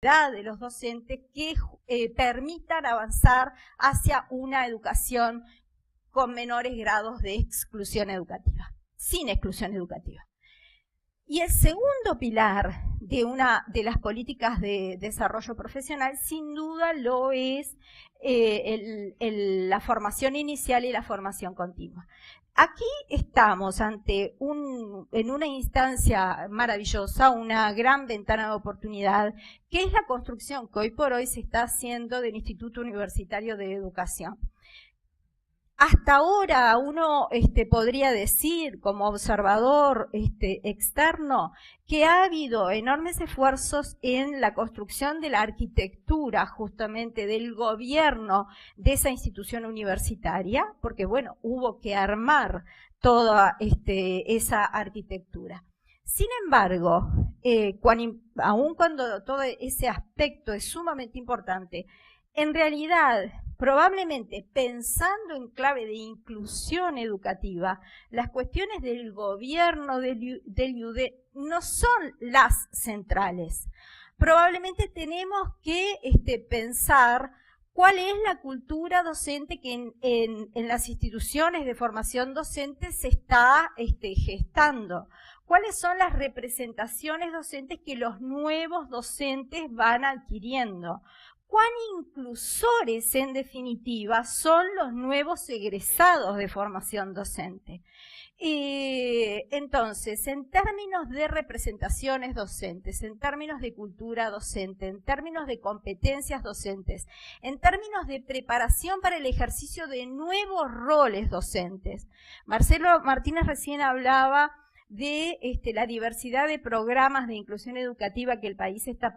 de los docentes que permitan avanzar hacia una educación con menores grados de exclusión educativa, sin exclusión educativa. Y el segundo pilar de las políticas de desarrollo profesional, sin duda lo es la formación inicial y la formación continua. Aquí estamos ante en una instancia maravillosa, una gran ventana de oportunidad, que es la construcción que hoy por hoy se está haciendo del Instituto Universitario de Educación. Hasta ahora uno podría decir, como observador externo, que ha habido enormes esfuerzos en la construcción de la arquitectura, justamente del gobierno de esa institución universitaria, porque bueno, hubo que armar toda esa arquitectura. Sin embargo, aun cuando todo ese aspecto es sumamente importante, en realidad, probablemente pensando en clave de inclusión educativa, las cuestiones del gobierno del IUDE no son las centrales. Probablemente tenemos que pensar cuál es la cultura docente que en las instituciones de formación docente se está gestando. ¿Cuáles son las representaciones docentes que los nuevos docentes van adquiriendo? ¿Cuán inclusores, en definitiva, son los nuevos egresados de formación docente? Entonces, en términos de representaciones docentes, en términos de cultura docente, en términos de competencias docentes, en términos de preparación para el ejercicio de nuevos roles docentes. Marcelo Martínez recién hablaba de la diversidad de programas de inclusión educativa que el país está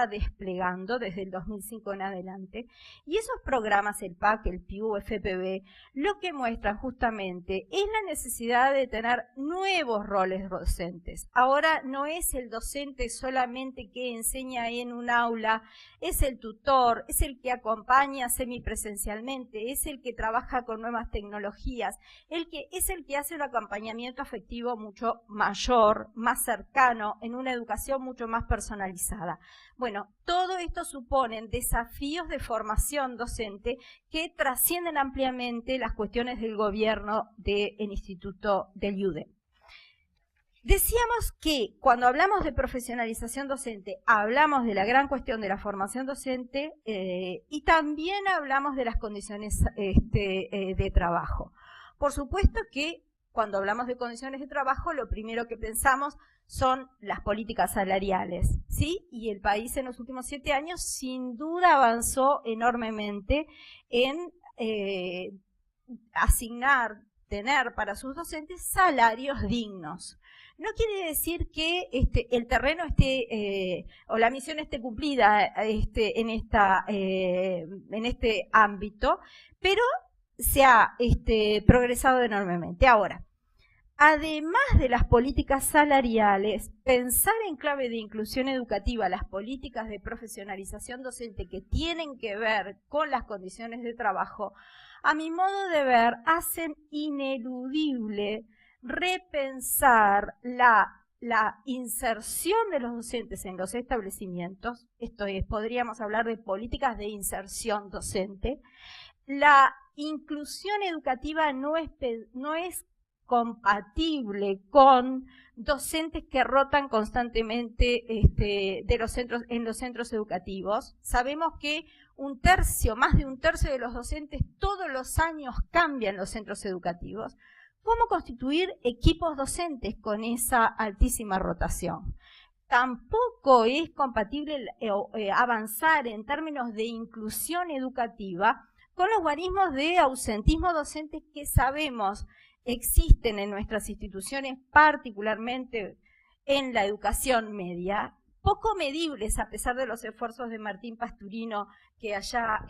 desplegando desde el 2005 en adelante. Y esos programas, el PAC, el PIU, FPB, lo que muestran justamente es la necesidad de tener nuevos roles docentes. Ahora no es el docente solamente que enseña en un aula, es el tutor, es el que acompaña semipresencialmente, es el que trabaja con nuevas tecnologías, es el que hace un acompañamiento afectivo mucho mayor, más cercano, en una educación mucho más personalizada. Bueno, todo esto suponen desafíos de formación docente que trascienden ampliamente las cuestiones del gobierno del Instituto del IUDE. Decíamos que cuando hablamos de profesionalización docente, hablamos de la gran cuestión de la formación docente y también hablamos de las condiciones de trabajo. Por supuesto que cuando hablamos de condiciones de trabajo, lo primero que pensamos son las políticas salariales, ¿sí? Y el país en los últimos 7 años sin duda avanzó enormemente en tener para sus docentes salarios dignos. No quiere decir que el terreno o la misión esté cumplida en este ámbito, pero se ha progresado enormemente. Ahora, además de las políticas salariales, pensar en clave de inclusión educativa las políticas de profesionalización docente que tienen que ver con las condiciones de trabajo, a mi modo de ver, hacen ineludible repensar la inserción de los docentes en los establecimientos. Esto es, podríamos hablar de políticas de inserción docente. La inclusión educativa no es compatible con docentes que rotan constantemente en los centros educativos. Sabemos que más de un tercio de los docentes todos los años cambian los centros educativos. ¿Cómo constituir equipos docentes con esa altísima rotación? Tampoco es compatible avanzar en términos de inclusión educativa con los guarismos de ausentismo docente que sabemos existen en nuestras instituciones, particularmente en la educación media, poco medibles a pesar de los esfuerzos de Martín Pasturino, que allá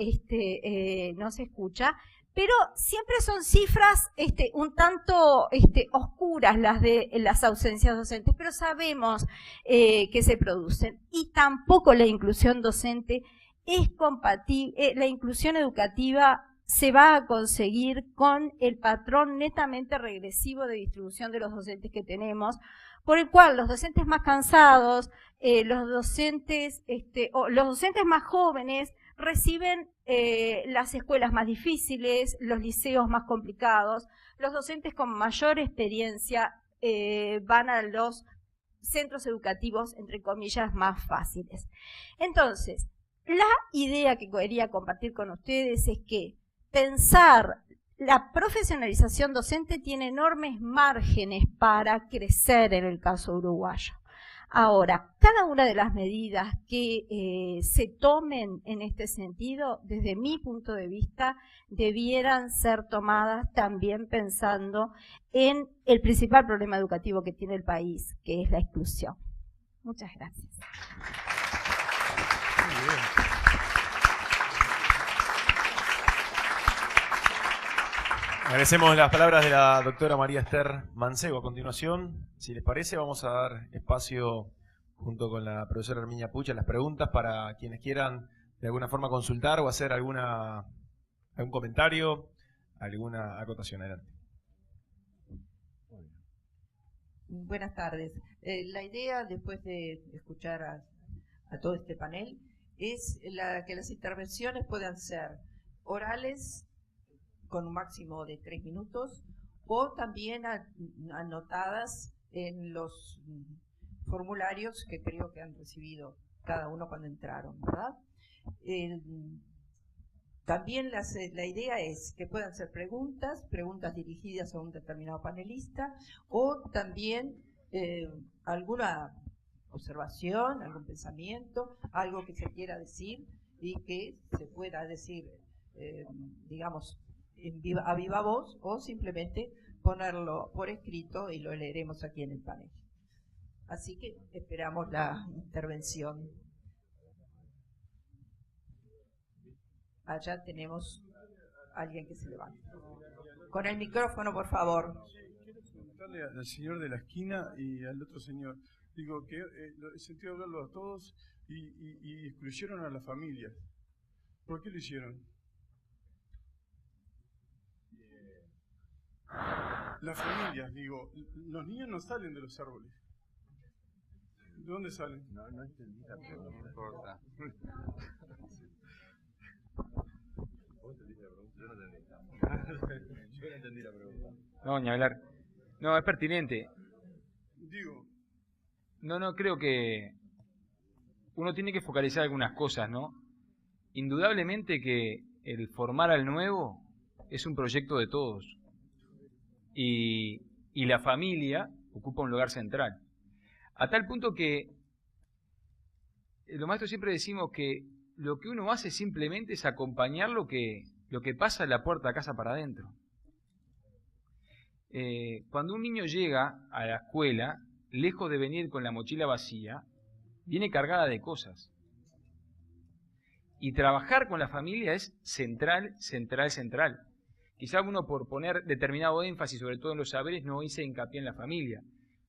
nos escucha, pero siempre son cifras un tanto oscuras las de las ausencias docentes, pero sabemos que se producen. Y tampoco la inclusión docente es compatible, la inclusión educativa se va a conseguir con el patrón netamente regresivo de distribución de los docentes que tenemos, por el cual los docentes más cansados, los docentes más jóvenes reciben las escuelas más difíciles, los liceos más complicados, los docentes con mayor experiencia van a los centros educativos, entre comillas, más fáciles. Entonces, la idea que quería compartir con ustedes es que pensar la profesionalización docente tiene enormes márgenes para crecer en el caso uruguayo. Ahora, cada una de las medidas que se tomen en este sentido, desde mi punto de vista, debieran ser tomadas también pensando en el principal problema educativo que tiene el país, que es la exclusión. Muchas gracias. Muy bien. Agradecemos las palabras de la doctora María Esther Mancebo. A continuación, si les parece, vamos a dar espacio junto con la profesora Herminia Puch a las preguntas para quienes quieran de alguna forma consultar o hacer algún comentario, alguna acotación. Adelante. Buenas tardes. La idea, después de escuchar a todo este panel, es que las intervenciones puedan ser orales, con un máximo de 3 minutos, o también anotadas en los formularios que creo que han recibido cada uno cuando entraron, ¿verdad? También la idea es que puedan ser preguntas dirigidas a un determinado panelista, o también alguna observación, algún pensamiento, algo que se quiera decir y que se pueda decir, digamos, a viva voz, o simplemente ponerlo por escrito y lo leeremos aquí en el panel. Así que esperamos la intervención. Allá tenemos a alguien que se levanta. Con el micrófono, por favor. Quiero preguntarle al señor de la esquina y al otro señor. Digo que he sentido hablarlo a todos y excluyeron a las familias. ¿Por qué lo hicieron? Las familias, digo, los niños no salen de los árboles. ¿De dónde salen? No entendí la pregunta. No importa. ¿Vos entendiste la pregunta? Yo no entendí. Yo no entendí la pregunta. No, ni hablar. No, es pertinente. Digo. No, creo que uno tiene que focalizar algunas cosas, ¿no? Indudablemente que el formar al nuevo es un proyecto de todos. Y la familia ocupa un lugar central. A tal punto que los maestros siempre decimos que lo que uno hace simplemente es acompañar lo que pasa de la puerta de casa para adentro. Cuando un niño llega a la escuela, lejos de venir con la mochila vacía, viene cargada de cosas. Y trabajar con la familia es central. Quizá uno, por poner determinado énfasis, sobre todo en los saberes, no hice hincapié en la familia.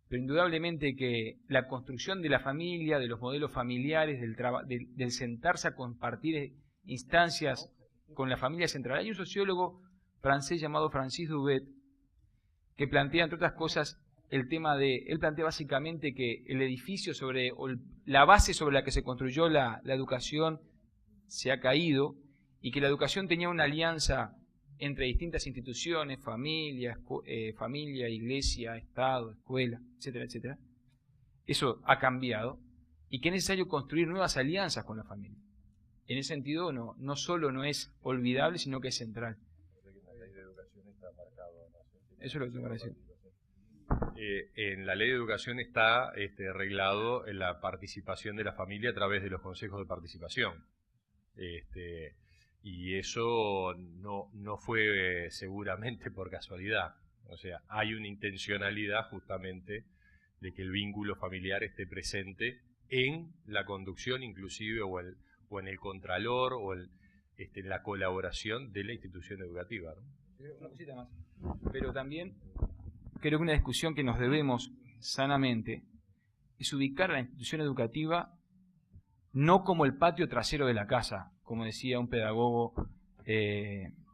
Pero indudablemente que la construcción de la familia, de los modelos familiares, del sentarse a compartir instancias con la familia central. Hay un sociólogo francés llamado Francis Dubet que plantea, entre otras cosas, el tema él plantea básicamente que el edificio la base sobre la que se construyó la educación se ha caído, y que la educación tenía una alianza entre distintas instituciones, familia, iglesia, Estado, escuela, etcétera, etcétera. Eso ha cambiado, y que es necesario construir nuevas alianzas con la familia. En ese sentido, no solo no es olvidable, sino que es central. Eso es lo que tengo que decir. En la ley de educación está reglado la participación de la familia a través de los consejos de participación. Y eso no fue seguramente por casualidad. O sea, hay una intencionalidad justamente de que el vínculo familiar esté presente en la conducción inclusive o en el contralor o en la colaboración de la institución educativa, ¿no? Una cosita más. Pero también creo que una discusión que nos debemos sanamente es ubicar a la institución educativa no como el patio trasero de la casa, como decía un pedagogo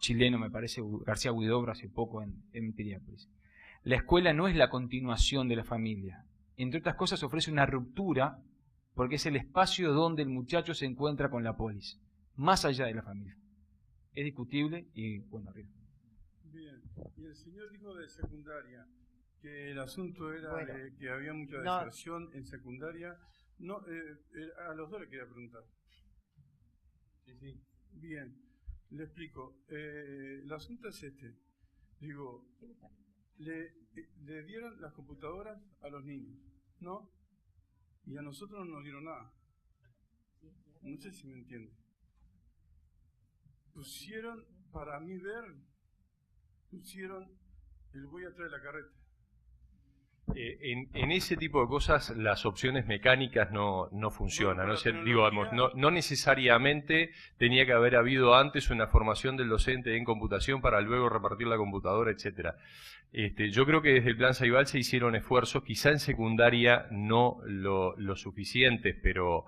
chileno, me parece, García Huidobro, hace poco en Piriápolis. La escuela no es la continuación de la familia. Entre otras cosas, ofrece una ruptura porque es el espacio donde el muchacho se encuentra con la polis, más allá de la familia. Es discutible y bueno, arriba. Bien, y el señor dijo de secundaria, que el asunto era Bueno, de que había mucha no. deserción en secundaria. No, a los dos le quería preguntar. Sí. Bien, le explico. El asunto es este. Digo, le dieron las computadoras a los niños, ¿no? Y a nosotros no nos dieron nada. No sé si me entiende. Pusieron, para mí ver, pusieron el voy a traer la carreta. En ese tipo de cosas las opciones mecánicas no funcionan. Bueno, O sea, la digo, tecnología- no necesariamente tenía que haber habido antes una formación del docente en computación para luego repartir la computadora, etcétera. Yo creo que desde el Plan Ceibal se hicieron esfuerzos, quizá en secundaria no lo suficientes, pero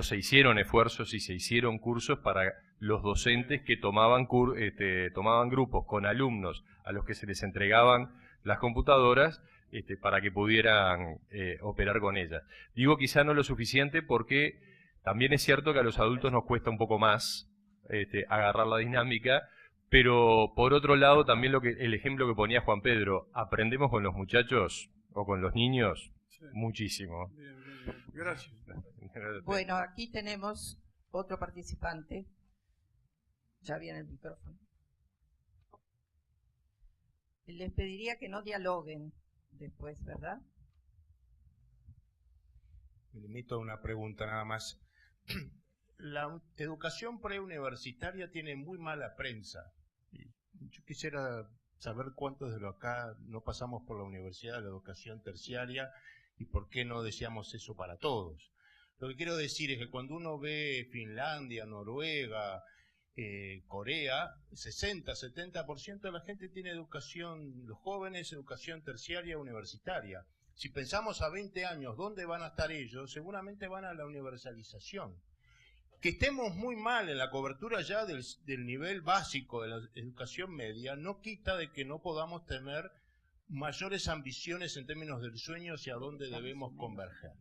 se hicieron esfuerzos y se hicieron cursos para los docentes que tomaban grupos con alumnos a los que se les entregaban las computadoras para que pudieran operar con ellas. Digo quizá no lo suficiente porque también es cierto que a los adultos nos cuesta un poco más agarrar la dinámica, pero por otro lado también el ejemplo que ponía Juan Pedro, aprendemos con los muchachos o con los niños Sí. muchísimo. Bien. Gracias. Bueno, aquí tenemos otro participante. Ya viene el micrófono. Les pediría que no dialoguen después, ¿verdad? Me limito a una pregunta nada más. La educación preuniversitaria tiene muy mala prensa. Y yo quisiera saber cuántos de los acá no pasamos por la universidad de la educación terciaria y por qué no deseamos eso para todos. Lo que quiero decir es que cuando uno ve Finlandia, Noruega, Corea, 60-70% de la gente tiene educación, los jóvenes, educación terciaria universitaria. Si pensamos a 20 años, ¿dónde van a estar ellos? Seguramente van a la universalización. Que estemos muy mal en la cobertura ya del nivel básico de la educación media, no quita de que no podamos tener mayores ambiciones en términos del sueño hacia dónde debemos converger.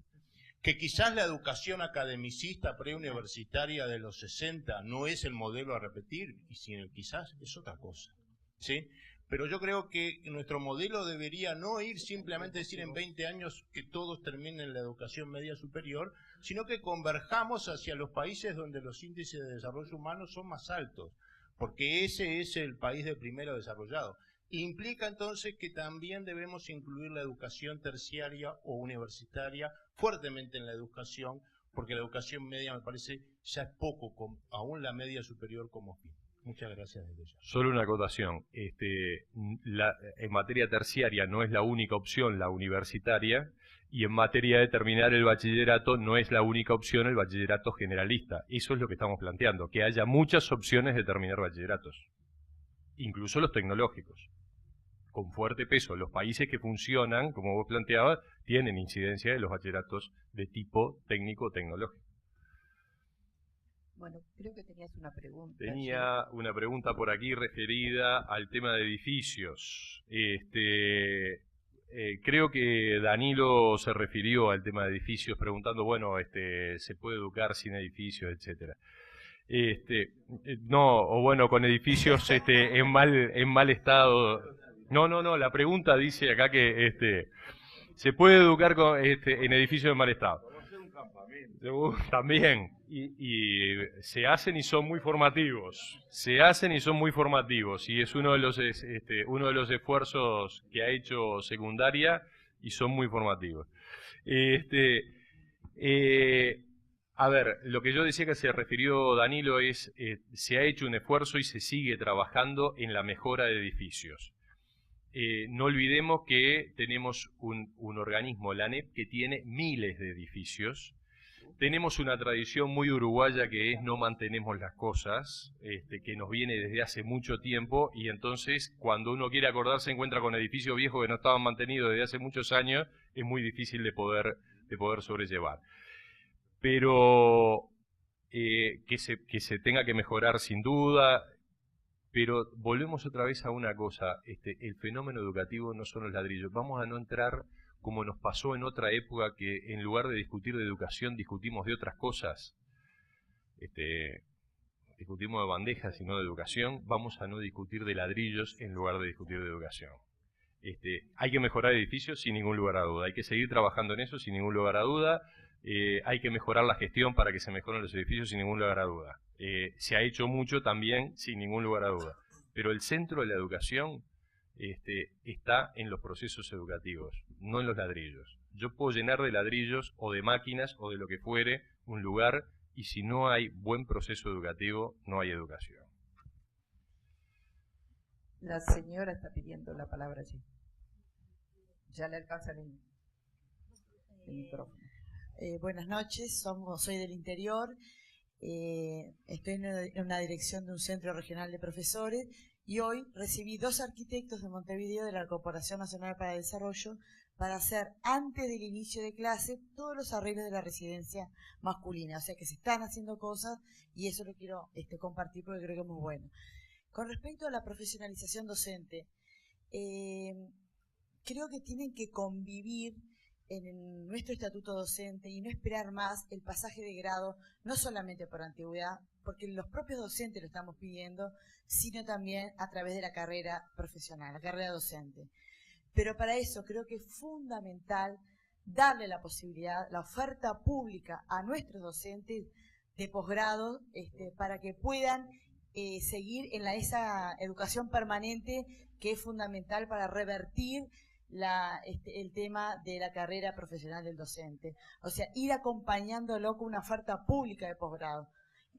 Que quizás la educación academicista preuniversitaria de los 60 no es el modelo a repetir, y quizás es otra cosa, ¿sí? Pero yo creo que nuestro modelo debería no ir simplemente decir en 20 años que todos terminen la educación media superior, sino que converjamos hacia los países donde los índices de desarrollo humano son más altos, porque ese es el país de primero desarrollado. Implica entonces que también debemos incluir la educación terciaria o universitaria fuertemente en la educación, porque la educación media me parece ya es poco, aún la media superior como fin. Muchas gracias desde ya. Solo una acotación. En materia terciaria no es la única opción la universitaria, y en materia de terminar el bachillerato no es la única opción el bachillerato generalista. Eso es lo que estamos planteando, que haya muchas opciones de terminar bachilleratos, incluso los tecnológicos, con fuerte peso. Los países que funcionan, como vos planteabas, tienen incidencia de los bachilleratos de tipo técnico-tecnológico. Bueno, creo que tenías una pregunta. Tenía una pregunta por aquí referida al tema de edificios. Creo que Danilo se refirió al tema de edificios preguntando, bueno, ¿se puede educar sin edificios, etcétera? No, o bueno, con edificios en mal estado. No, la pregunta dice acá que se puede educar en edificios en mal estado. También, y se hacen y son muy formativos. Y es uno de los esfuerzos que ha hecho secundaria y son muy formativos. A ver, lo que yo decía que se refirió Danilo es, se ha hecho un esfuerzo y se sigue trabajando en la mejora de edificios. No olvidemos que tenemos un organismo, la ANEP, que tiene miles de edificios. Tenemos una tradición muy uruguaya que es no mantenemos las cosas, que nos viene desde hace mucho tiempo, y entonces cuando uno quiere acordarse encuentra con edificios viejos que no estaban mantenidos desde hace muchos años, es muy difícil de poder sobrellevar. Pero que se tenga que mejorar sin duda, Pero volvemos otra vez a una cosa, el fenómeno educativo no son los ladrillos. Vamos a no entrar como nos pasó en otra época, que en lugar de discutir de educación discutimos de otras cosas. Discutimos de bandejas y no de educación. Vamos a no discutir de ladrillos en lugar de discutir de educación. Hay que mejorar edificios sin ningún lugar a duda. Hay que seguir trabajando en eso sin ningún lugar a duda. Hay que mejorar la gestión para que se mejoren los edificios sin ningún lugar a duda. Se ha hecho mucho también sin ningún lugar a duda. Pero el centro de la educación está en los procesos educativos, no en los ladrillos. Yo puedo llenar de ladrillos o de máquinas o de lo que fuere un lugar, y si no hay buen proceso educativo, no hay educación. La señora está pidiendo la palabra allí. Ya le alcanza el micrófono. Buenas noches, soy del interior, estoy en una dirección de un centro regional de profesores y hoy recibí 2 arquitectos de Montevideo de la Corporación Nacional para el Desarrollo para hacer antes del inicio de clase todos los arreglos de la residencia masculina. O sea que se están haciendo cosas y eso lo quiero compartir porque creo que es muy bueno. Con respecto a la profesionalización docente, creo que tienen que convivir en nuestro estatuto docente y no esperar más el pasaje de grado, no solamente por antigüedad, porque los propios docentes lo estamos pidiendo, sino también a través de la carrera profesional, la carrera docente. Pero para eso creo que es fundamental darle la posibilidad, la oferta pública a nuestros docentes de posgrado para que puedan seguir en esa educación permanente que es fundamental para revertir el tema de la carrera profesional del docente. O sea, ir acompañándolo con una oferta pública de posgrado,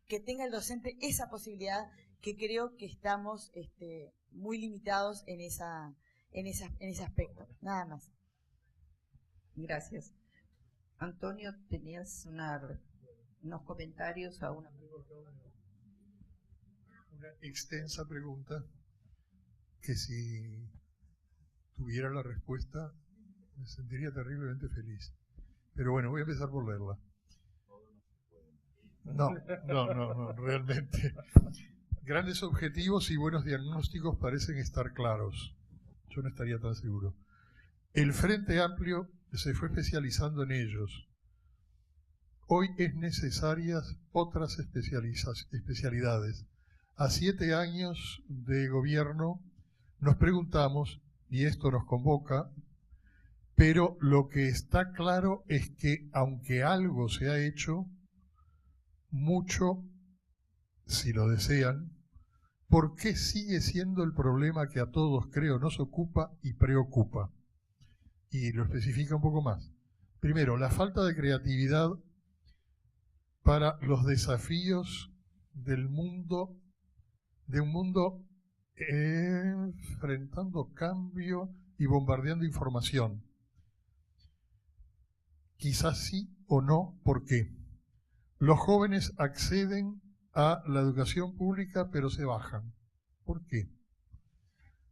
que tenga el docente esa posibilidad, que creo que estamos muy limitados en ese aspecto. Nada más. Gracias. Antonio, tenías unos comentarios a una extensa pregunta que si tuviera la respuesta me sentiría terriblemente feliz. Pero bueno, voy a empezar por leerla. No, realmente. Grandes objetivos y buenos diagnósticos parecen estar claros. Yo no estaría tan seguro. El Frente Amplio se fue especializando en ellos. Hoy es necesarias otras especialidades. A 7 años de gobierno nos preguntamos, y esto nos convoca, pero lo que está claro es que aunque algo se ha hecho, mucho, si lo desean, ¿por qué sigue siendo el problema que a todos creo nos ocupa y preocupa? Y lo especifica un poco más. Primero, la falta de creatividad para los desafíos del mundo, de un mundo enfrentando cambio y bombardeando información. Quizás sí o no, ¿por qué? Los jóvenes acceden a la educación pública pero se bajan. ¿Por qué?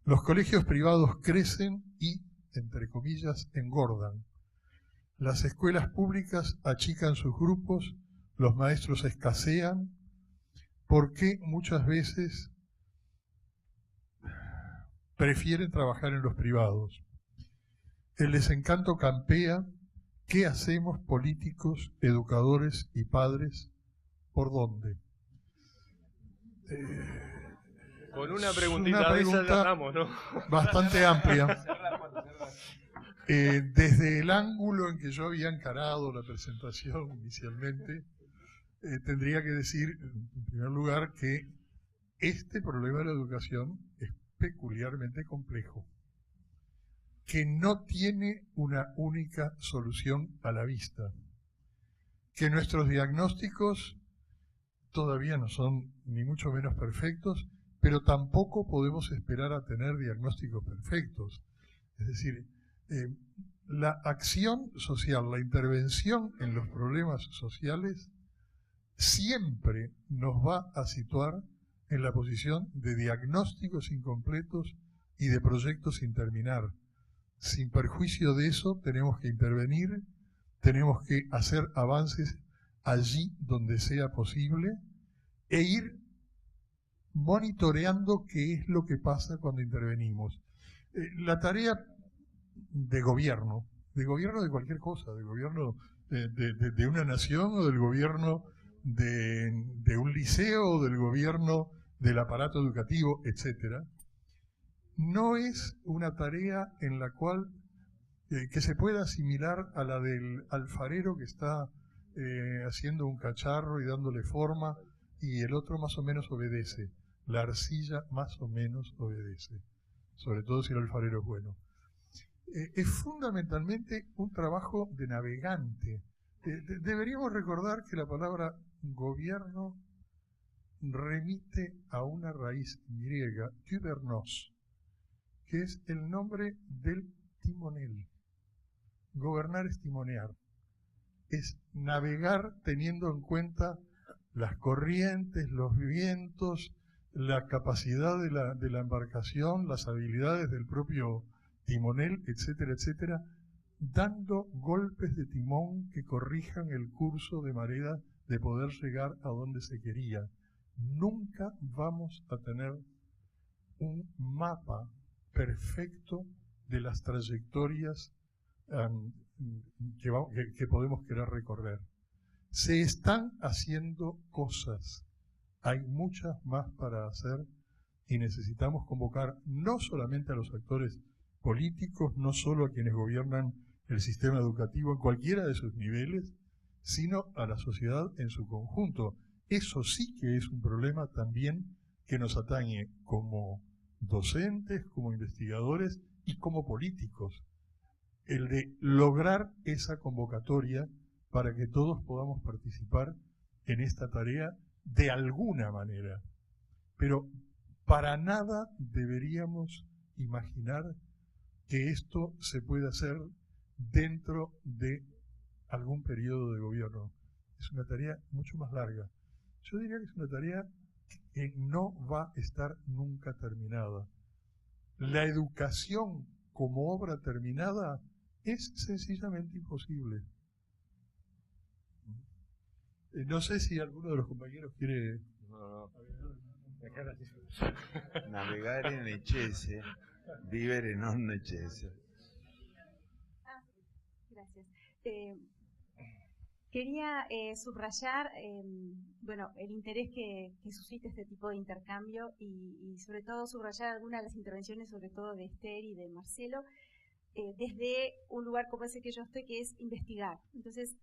Los colegios privados crecen y, entre comillas, engordan. Las escuelas públicas achican sus grupos, los maestros escasean. ¿Por qué muchas veces prefieren trabajar en los privados? El desencanto campea. ¿Qué hacemos políticos, educadores y padres? ¿Por dónde? Con una preguntita de esa ya estamos, ¿no? Bastante amplia. Desde el ángulo en que yo había encarado la presentación inicialmente, tendría que decir, en primer lugar, que este problema de la educación es peculiarmente complejo, que no tiene una única solución a la vista, que nuestros diagnósticos todavía no son ni mucho menos perfectos, pero tampoco podemos esperar a tener diagnósticos perfectos. Es decir, la acción social, la intervención en los problemas sociales siempre nos va a situar en la posición de diagnósticos incompletos y de proyectos sin terminar. Sin perjuicio de eso, tenemos que intervenir, tenemos que hacer avances allí donde sea posible e ir monitoreando qué es lo que pasa cuando intervenimos. La tarea de gobierno de cualquier cosa, de gobierno de una nación o del gobierno de un liceo o del gobierno del aparato educativo, etcétera, no es una tarea en la cual que se pueda asimilar a la del alfarero que está haciendo un cacharro y dándole forma y el otro más o menos obedece. La arcilla más o menos obedece, sobre todo si el alfarero es bueno. Es fundamentalmente un trabajo de navegante. Deberíamos recordar que la palabra gobierno remite a una raíz griega, kybernos, que es el nombre del timonel. Gobernar es timonear, es navegar teniendo en cuenta las corrientes, los vientos, la capacidad de la embarcación, las habilidades del propio timonel, etcétera, etcétera, dando golpes de timón que corrijan el curso de marea de poder llegar a donde se quería. Nunca vamos a tener un mapa perfecto de las trayectorias que podemos querer recorrer. Se están haciendo cosas, hay muchas más para hacer y necesitamos convocar no solamente a los actores políticos, no solo a quienes gobiernan el sistema educativo en cualquiera de sus niveles, sino a la sociedad en su conjunto. Eso sí que es un problema también que nos atañe como docentes, como investigadores y como políticos. El de lograr esa convocatoria para que todos podamos participar en esta tarea de alguna manera. Pero para nada deberíamos imaginar que esto se puede hacer dentro de algún periodo de gobierno. Es una tarea mucho más larga. Yo diría que es una tarea que no va a estar nunca terminada. La educación como obra terminada es sencillamente imposible. No sé si alguno de los compañeros quiere... Navegare necesse, vivere non necesse. Gracias. Quería subrayar bueno, el interés que suscita este tipo de intercambio y sobre todo subrayar algunas de las intervenciones, sobre todo de Esther y de Marcelo, desde un lugar como ese que yo estoy, que es investigar. Entonces,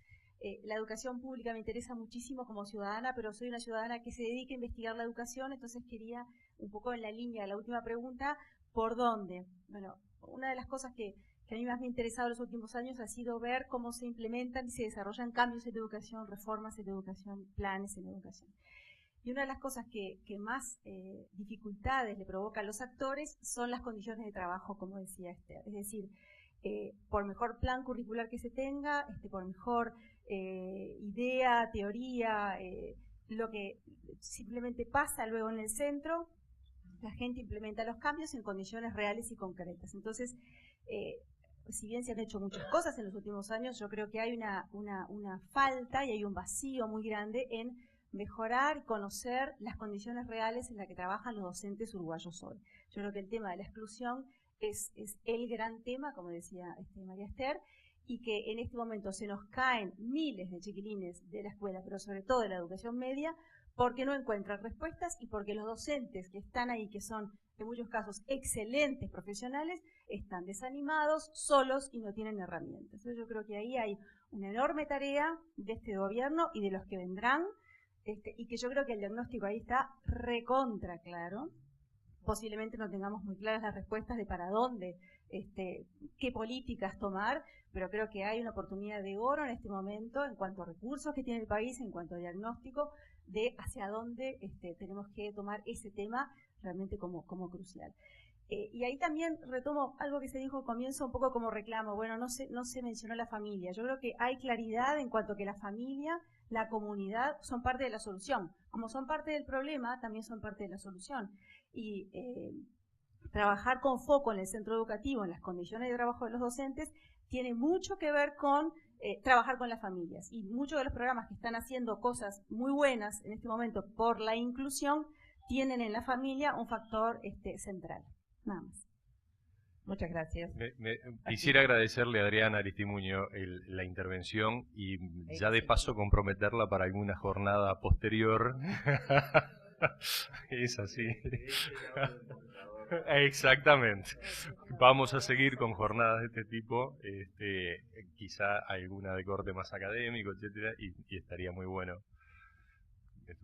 la educación pública me interesa muchísimo como ciudadana, pero soy una ciudadana que se dedica a investigar la educación, entonces quería, un poco en la línea de la última pregunta, ¿por dónde? Bueno, una de las cosas que a mí más me ha interesado en los últimos años ha sido ver cómo se implementan y se desarrollan cambios en educación, reformas en educación, planes en educación. Y una de las cosas que más dificultades le provoca a los actores son las condiciones de trabajo, como decía Esther. Es decir, por mejor plan curricular que se tenga, por mejor idea, teoría, lo que simplemente pasa luego en el centro, la gente implementa los cambios en condiciones reales y concretas. Entonces, si bien se han hecho muchas cosas en los últimos años, yo creo que hay una falta y hay un vacío muy grande en mejorar y conocer las condiciones reales en las que trabajan los docentes uruguayos hoy. Yo creo que el tema de la exclusión es el gran tema, como decía María Esther, y que en este momento se nos caen miles de chiquilines de la escuela, pero sobre todo de la educación media, porque no encuentran respuestas y porque los docentes que están ahí, que son en muchos casos excelentes profesionales, están desanimados, solos y no tienen herramientas. Entonces yo creo que ahí hay una enorme tarea de este gobierno y de los que vendrán, y que yo creo que el diagnóstico ahí está recontra claro. Posiblemente no tengamos muy claras las respuestas de para dónde, qué políticas tomar, pero creo que hay una oportunidad de oro en este momento en cuanto a recursos que tiene el país, en cuanto a diagnóstico, de hacia dónde tenemos que tomar ese tema realmente como crucial. Y ahí también retomo algo que se dijo al comienzo, un poco como reclamo. Bueno, no se mencionó la familia. Yo creo que hay claridad en cuanto a que la familia, la comunidad, son parte de la solución. Como son parte del problema, también son parte de la solución. Y trabajar con foco en el centro educativo, en las condiciones de trabajo de los docentes, tiene mucho que ver con trabajar con las familias. Y muchos de los programas que están haciendo cosas muy buenas en este momento por la inclusión tienen en la familia un factor central. Nada más. Muchas gracias. Quisiera agradecerle a Adriana Aristimuño la intervención y ya de paso comprometerla para alguna jornada posterior. Es así. Exactamente. Vamos a seguir con jornadas de este tipo, quizá alguna de corte más académico, etcétera, y estaría muy bueno.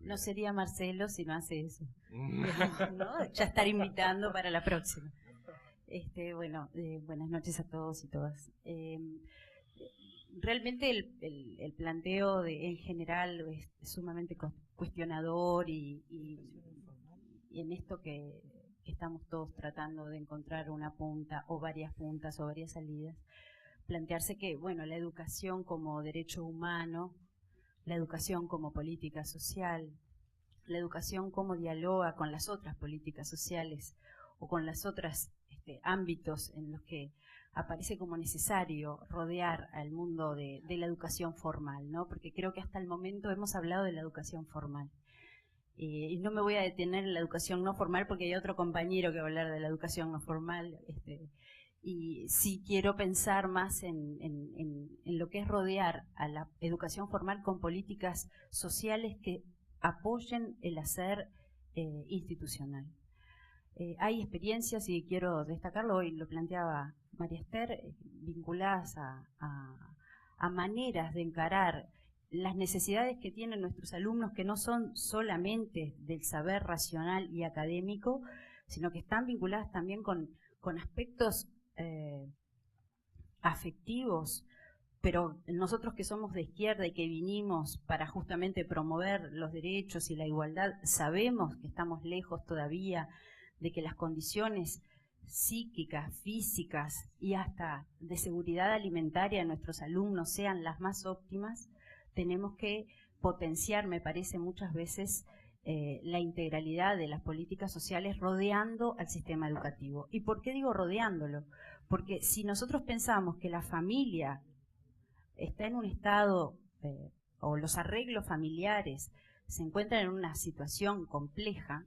No sería Marcelo si no hace eso. ¿No? Ya estar invitando para la próxima. Bueno, buenas noches a todos y todas. Realmente el planteo en general es sumamente cuestionador y en esto que estamos todos tratando de encontrar una punta o varias puntas o varias salidas, plantearse que, bueno, la educación como derecho humano, la educación como política social, la educación como dialoga con las otras políticas sociales o con las otras ámbitos en los que aparece como necesario rodear al mundo de la educación formal, ¿no? Porque creo que hasta el momento hemos hablado de la educación formal. Y no me voy a detener en la educación no formal porque hay otro compañero que va a hablar de la educación no formal. Y sí quiero pensar más en lo que es rodear a la educación formal con políticas sociales que apoyen el hacer institucional. Hay experiencias, y quiero destacarlo, hoy lo planteaba María Esther, vinculadas a maneras de encarar las necesidades que tienen nuestros alumnos, que no son solamente del saber racional y académico, sino que están vinculadas también con aspectos afectivos, pero nosotros que somos de izquierda y que vinimos para justamente promover los derechos y la igualdad, sabemos que estamos lejos todavía de que las condiciones psíquicas, físicas y hasta de seguridad alimentaria de nuestros alumnos sean las más óptimas. Tenemos que potenciar, me parece, muchas veces la integralidad de las políticas sociales rodeando al sistema educativo. ¿Y por qué digo rodeándolo? Porque si nosotros pensamos que la familia está en un estado, o los arreglos familiares se encuentran en una situación compleja,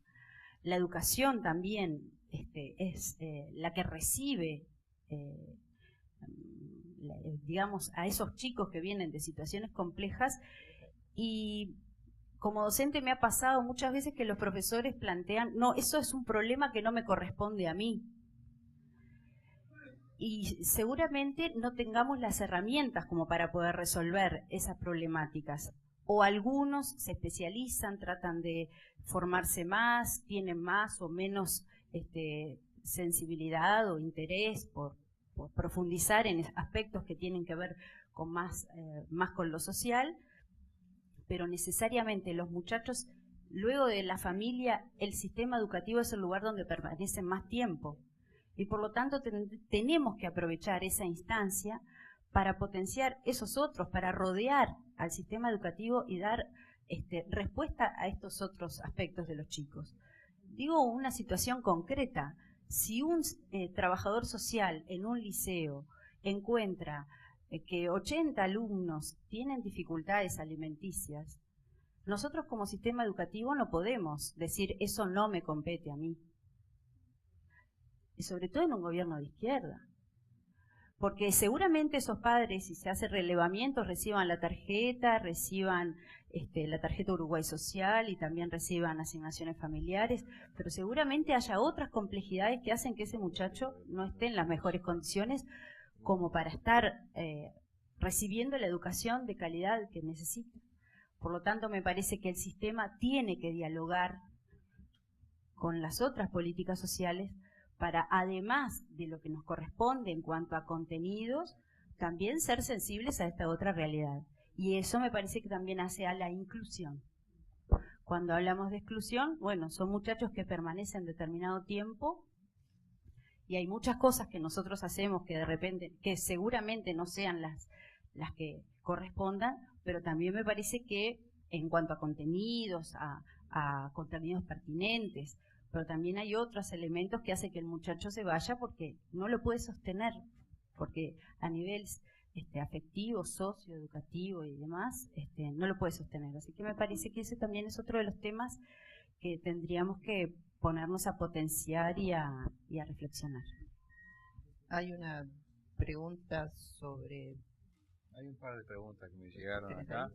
la educación también es la que recibe, digamos, a esos chicos que vienen de situaciones complejas. Y como docente me ha pasado muchas veces que los profesores plantean, no, eso es un problema que no me corresponde a mí. Y seguramente no tengamos las herramientas como para poder resolver esas problemáticas. O algunos se especializan, tratan de formarse más, tienen más o menos sensibilidad o interés por profundizar en aspectos que tienen que ver con más con lo social, pero necesariamente los muchachos, luego de la familia, el sistema educativo es el lugar donde permanecen más tiempo. Y por lo tanto tenemos que aprovechar esa instancia para potenciar esos otros, para rodear al sistema educativo y dar respuesta a estos otros aspectos de los chicos. Digo una situación concreta. Si un trabajador social en un liceo encuentra que 80 alumnos tienen dificultades alimenticias, nosotros como sistema educativo no podemos decir eso no me compete a mí. Y sobre todo en un gobierno de izquierda. Porque seguramente esos padres, si se hace relevamiento, reciban la tarjeta Uruguay Social y también reciban asignaciones familiares, pero seguramente haya otras complejidades que hacen que ese muchacho no esté en las mejores condiciones como para estar recibiendo la educación de calidad que necesita. Por lo tanto, me parece que el sistema tiene que dialogar con las otras políticas sociales para, además de lo que nos corresponde en cuanto a contenidos, también ser sensibles a esta otra realidad. Y eso me parece que también hace a la inclusión. Cuando hablamos de exclusión, bueno, son muchachos que permanecen determinado tiempo y hay muchas cosas que nosotros hacemos que de repente, que seguramente no sean las que correspondan, pero también me parece que en cuanto a contenidos, a contenidos pertinentes, pero también hay otros elementos que hacen que el muchacho se vaya porque no lo puede sostener, porque a nivel afectivo, socioeducativo y demás, no lo puede sostener. Así que me parece que ese también es otro de los temas que tendríamos que ponernos a potenciar y a reflexionar. Hay una pregunta sobre... Hay un par de preguntas que me llegaron acá.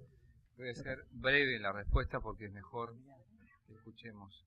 Voy a ser breve en la respuesta porque es mejor que escuchemos.